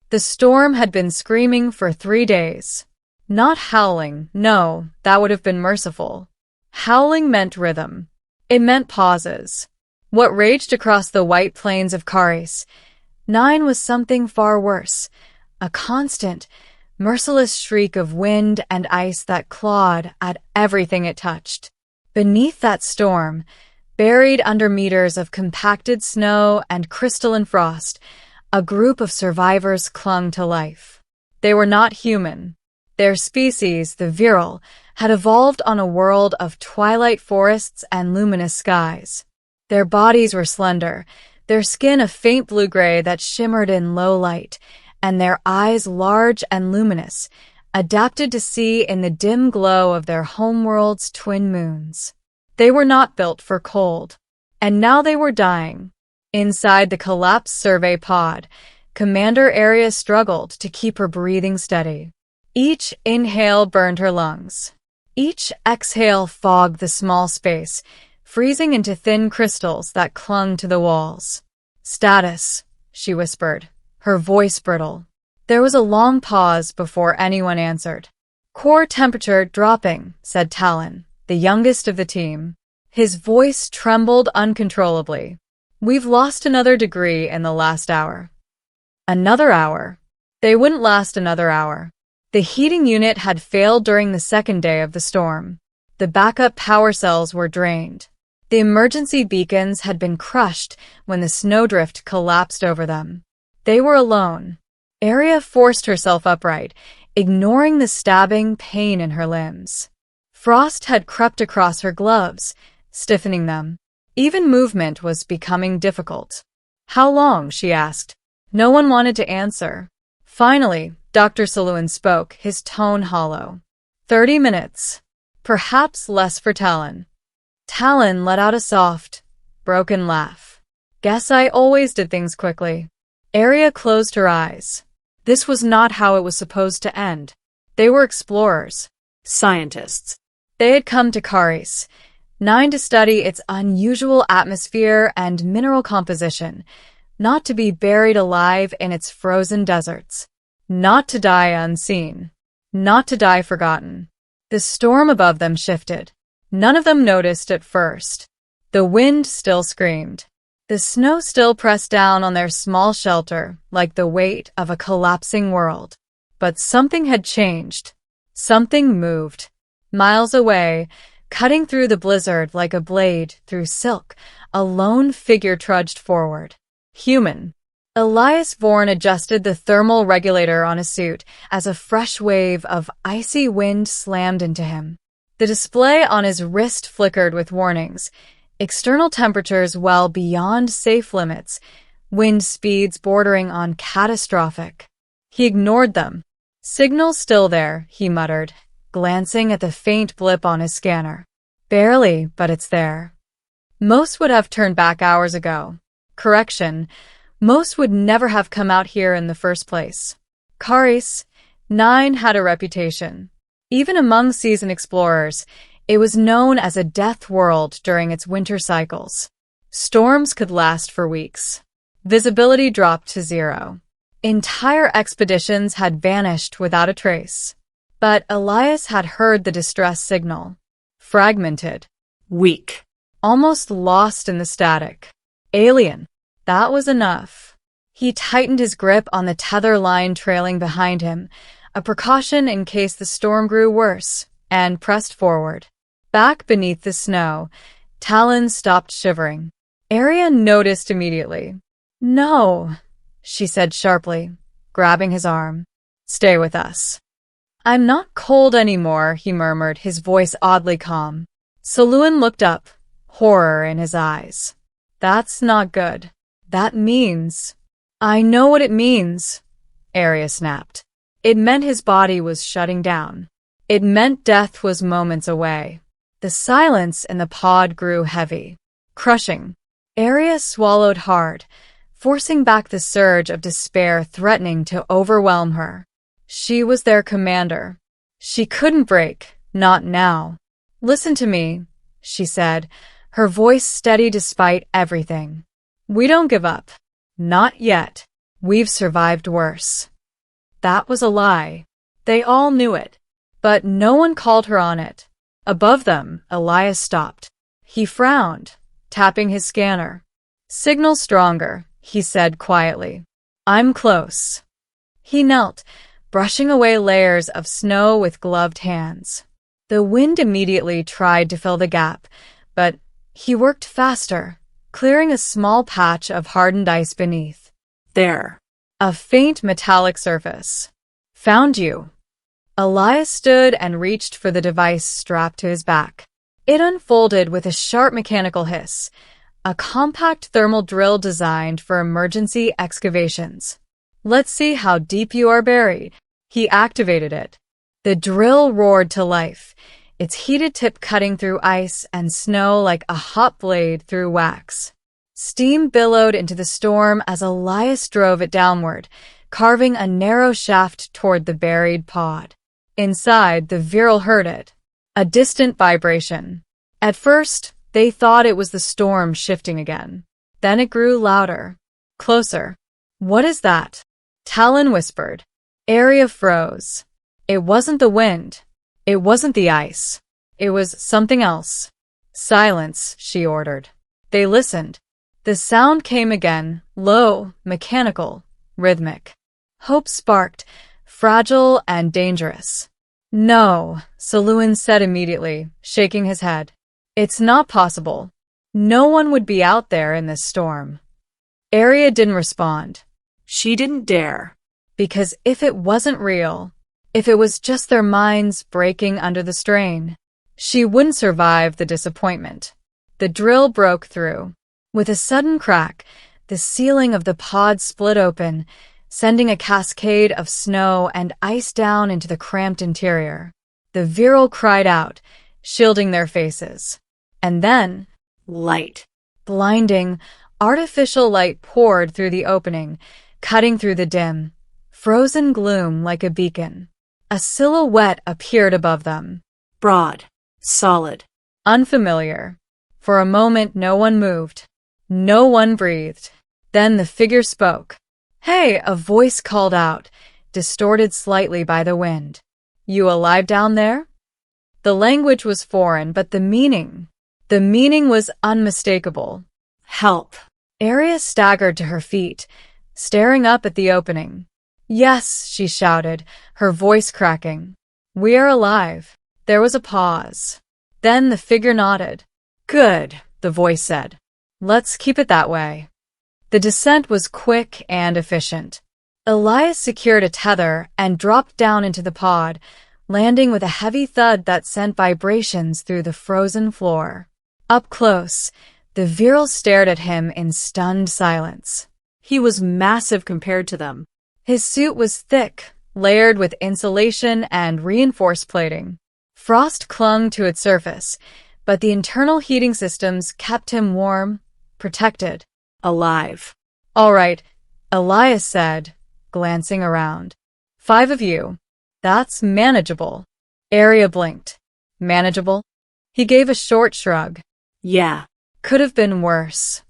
The storm had been screaming for 3 days. Not howling, no, that would have been merciful. Howling meant rhythm. It meant pauses. What raged across the white plains of Caris 9 was something far worse, a constant, merciless shriek of wind and ice that clawed at everything it touched. Beneath that storm, buried under meters of compacted snow and crystalline frost, a group of survivors clung to life. They were not human. Their species, the virile, had evolved on a world of twilight forests and luminous skies. Their bodies were slender, their skin a faint blue-gray that shimmered in low light, and their eyes large and luminous, adapted to see in the dim glow of their homeworld's twin moons. They were not built for cold. And now they were dying. Inside the collapsed survey pod, Commander Aria struggled to keep her breathing steady. Each inhale burned her lungs. Each exhale fogged the small space, freezing into thin crystals that clung to the walls. "Status," she whispered, her voice brittle. There was a long pause before anyone answered. "Core temperature dropping," said Talon, the youngest of the team. His voice trembled uncontrollably. "We've lost another degree in the last hour." Another hour? They wouldn't last another hour. The heating unit had failed during the second day of the storm. The backup power cells were drained. The emergency beacons had been crushed when the snowdrift collapsed over them. They were alone. Aria forced herself upright, ignoring the stabbing pain in her limbs. Frost had crept across her gloves, stiffening them. Even movement was becoming difficult. "How long?" she asked. No one wanted to answer. Finally, Dr. Saluin spoke, his tone hollow. 30 minutes. Perhaps less for Talon. Talon let out a soft, broken laugh. "Guess I always did things quickly." Aria closed her eyes. This was not how it was supposed to end. They were explorers. Scientists. They had come to Caris 9 to study its unusual atmosphere and mineral composition, not to be buried alive in its frozen deserts. Not to die unseen. Not to die forgotten. The storm above them shifted. None of them noticed at first. The wind still screamed. The snow still pressed down on their small shelter like the weight of a collapsing world. But something had changed. Something moved. Miles away, cutting through the blizzard like a blade through silk, a lone figure trudged forward. Human. Elias Vorn adjusted the thermal regulator on his suit as a fresh wave of icy wind slammed into him. The display on his wrist flickered with warnings. External temperatures well beyond safe limits, wind speeds bordering on catastrophic. He ignored them. "Signal's still there," he muttered, glancing at the faint blip on his scanner. "Barely, but it's there." Most would have turned back hours ago. Correction, most would never have come out here in the first place. Caris 9 had a reputation. Even among seasoned explorers, it was known as a death world during its winter cycles. Storms could last for weeks. Visibility dropped to 0. Entire expeditions had vanished without a trace. But Elias had heard the distress signal. Fragmented. Weak. Almost lost in the static. Alien. That was enough. He tightened his grip on the tether line trailing behind him, a precaution in case the storm grew worse, and pressed forward. Back beneath the snow, Talon stopped shivering. Aria noticed immediately. "No," she said sharply, grabbing his arm. "Stay with us." "I'm not cold anymore," he murmured, his voice oddly calm. Saluin looked up, horror in his eyes. "That's not good. That means—" "I know what it means," Aria snapped. It meant his body was shutting down. It meant death was moments away. The silence in the pod grew heavy, crushing. Aria swallowed hard, forcing back the surge of despair threatening to overwhelm her. She was their commander. She couldn't break, not now. "Listen to me," she said, her voice steady despite everything. "We don't give up. Not yet. We've survived worse. That was a lie. They all knew it. But no one called her on it. Above them, Elias stopped. He frowned, tapping his scanner. "Signal stronger," he said quietly. "I'm close." He knelt, brushing away layers of snow with gloved hands. The wind immediately tried to fill the gap, but he worked faster, clearing a small patch of hardened ice beneath. There. A faint metallic surface. "Found you." Elias stood and reached for the device strapped to his back. It unfolded with a sharp mechanical hiss, a compact thermal drill designed for emergency excavations. "Let's see how deep you are buried." He activated it. The drill roared to life, its heated tip cutting through ice and snow like a hot blade through wax. Steam billowed into the storm as Elias drove it downward, carving a narrow shaft toward the buried pod. Inside, the Virile heard it, a distant vibration. At first, they thought it was the storm shifting again. Then it grew louder, closer. "What is that?" Talon whispered. Area froze. It wasn't the wind. It wasn't the ice. It was something else. "Silence," she ordered. They listened. The sound came again, low, mechanical, rhythmic. Hope sparked, fragile and dangerous. "No," Saloon said immediately, shaking his head. "It's not possible. No one would be out there in this storm." Aria didn't respond. She didn't dare. Because if it wasn't real, if it was just their minds breaking under the strain, she wouldn't survive the disappointment. The drill broke through. With a sudden crack, the ceiling of the pod split open, sending a cascade of snow and ice down into the cramped interior. The Virile cried out, shielding their faces. And then, light. Blinding, artificial light poured through the opening, cutting through the dim, frozen gloom like a beacon. A silhouette appeared above them. Broad, solid, unfamiliar. For a moment, no one moved. No one breathed. Then the figure spoke. "Hey," a voice called out, distorted slightly by the wind. "You alive down there?" The language was foreign, but the meaning was unmistakable. "Help." Aria staggered to her feet, staring up at the opening. "Yes," she shouted, her voice cracking. "We are alive." There was a pause. Then the figure nodded. "Good," the voice said. "Let's keep it that way." The descent was quick and efficient. Elias secured a tether and dropped down into the pod, landing with a heavy thud that sent vibrations through the frozen floor. Up close, the Virile stared at him in stunned silence. He was massive compared to them. His suit was thick, layered with insulation and reinforced plating. Frost clung to its surface, but the internal heating systems kept him warm, protected. Alive. "All right," Elias said, glancing around. "5 of you. That's manageable." Aria blinked. "Manageable?" He gave a short shrug. "Yeah. Could have been worse."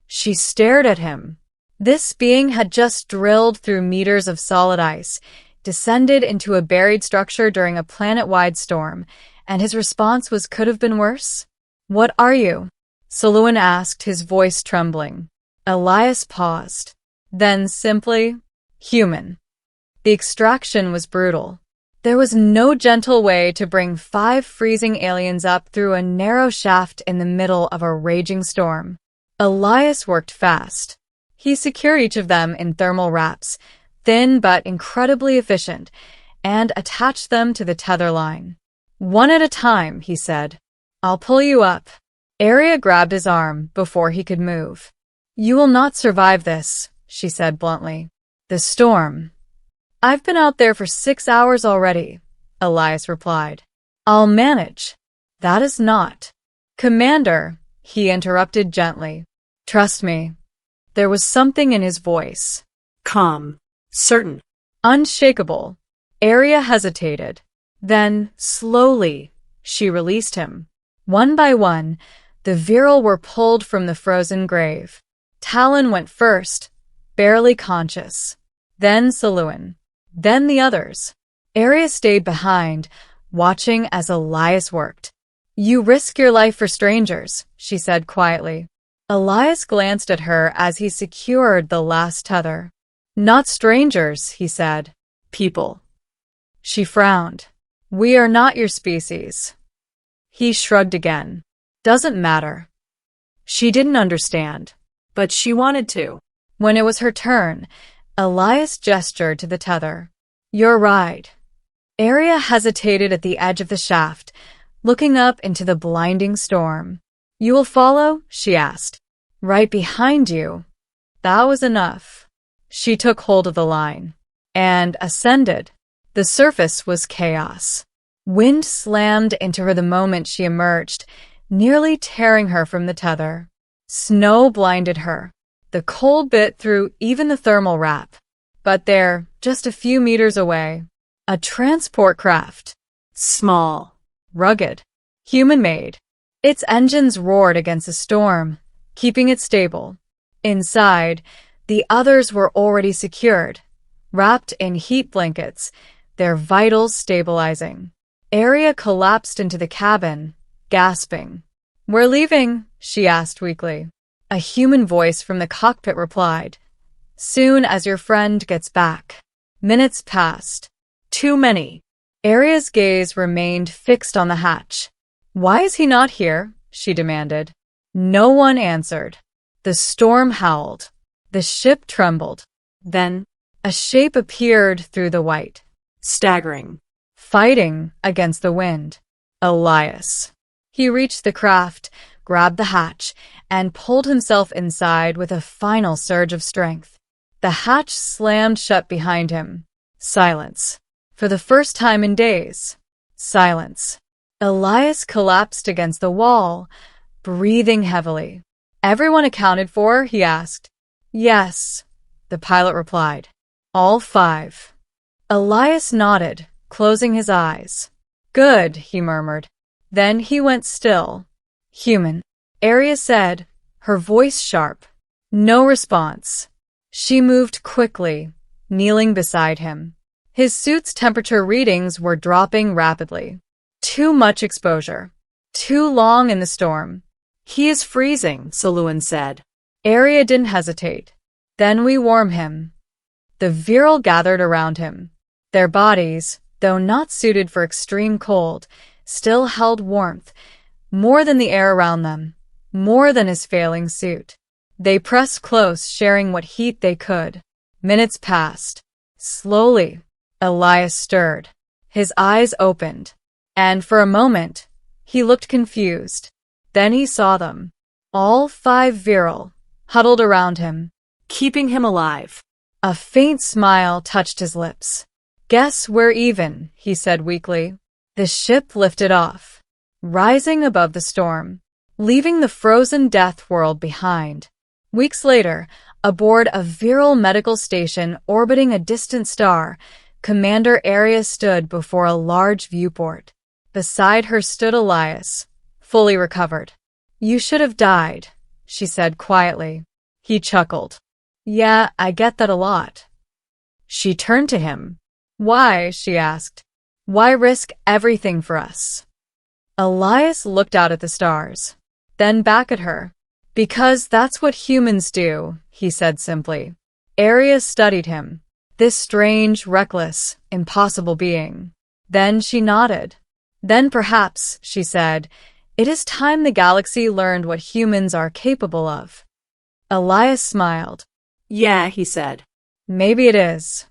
She stared at him. This being had just drilled through meters of solid ice, descended into a buried structure during a planet-wide storm, and his response was could have been worse? "What are you?" Saloon asked, his voice trembling. Elias paused. Then simply, "Human." The extraction was brutal. There was no gentle way to bring 5 freezing aliens up through a narrow shaft in the middle of a raging storm. Elias worked fast. He secured each of them in thermal wraps, thin but incredibly efficient, and attached them to the tether line. "One at a time," he said. "I'll pull you up." Aria grabbed his arm before he could move. "You will not survive this," she said bluntly. "The storm." "I've been out there for 6 hours already," Elias replied. "I'll manage." "That is not." "Commander," he interrupted gently. "Trust me." There was something in his voice. Calm. Certain. Unshakable. Aria hesitated. Then, slowly, she released him. One by one, the Virile were pulled from the frozen grave. Talon went first, barely conscious. Then Saloon. Then the others. Arya stayed behind, watching as Elias worked. "You risk your life for strangers," she said quietly. Elias glanced at her as he secured the last tether. "Not strangers," he said. "People." She frowned. "We are not your species." He shrugged again. "Doesn't matter." She didn't understand, but she wanted to. When it was her turn, Elias gestured to the tether. "Your ride." Arya hesitated at the edge of the shaft, looking up into the blinding storm. "You will follow?" she asked. "Right behind you." That was enough. She took hold of the line and ascended. The surface was chaos. Wind slammed into her the moment she emerged, nearly tearing her from the tether. Snow blinded her. The cold bit through even the thermal wrap. But there, just a few meters away, a transport craft. Small, rugged, human-made. Its engines roared against the storm, keeping it stable. Inside, the others were already secured, wrapped in heat blankets, their vitals stabilizing. Arya collapsed into the cabin, gasping. "We're leaving," she asked weakly. A human voice from the cockpit replied, "Soon as your friend gets back." Minutes passed. Too many. Arya's gaze remained fixed on the hatch. "Why is he not here?" she demanded. No one answered. The storm howled. The ship trembled. Then, a shape appeared through the white. Staggering. Fighting against the wind. Elias. He reached the craft, grabbed the hatch, and pulled himself inside with a final surge of strength. The hatch slammed shut behind him. Silence. For the first time in days. Silence. Elias collapsed against the wall, breathing heavily. "Everyone accounted for?" he asked. "Yes," the pilot replied. "All 5. Elias nodded, closing his eyes. "Good," he murmured. Then he went still. "Human," Arya said, her voice sharp. No response. She moved quickly, kneeling beside him. His suit's temperature readings were dropping rapidly. Too much exposure. Too long in the storm. "He is freezing," Selûne said. Arya didn't hesitate. "Then we warm him." The Virile gathered around him. Their bodies, though not suited for extreme cold, still held warmth, more than the air around them, more than his failing suit. They pressed close, sharing what heat they could. Minutes passed. Slowly, Elias stirred. His eyes opened, and for a moment, he looked confused. Then he saw them. All 5 Virile, huddled around him, keeping him alive. A faint smile touched his lips. "Guess we're even," he said weakly. The ship lifted off, rising above the storm, leaving the frozen death world behind. Weeks later, aboard a Virile medical station orbiting a distant star, Commander Arya stood before a large viewport. Beside her stood Elias, fully recovered. "You should have died," she said quietly. He chuckled. "Yeah, I get that a lot." She turned to him. "Why?" she asked. "Why risk everything for us?" Elias looked out at the stars, then back at her. "Because that's what humans do," he said simply. Arya studied him, this strange, reckless, impossible being. Then she nodded. "Then perhaps," she said, "it is time the galaxy learned what humans are capable of." Elias smiled. "Yeah," he said. "Maybe it is."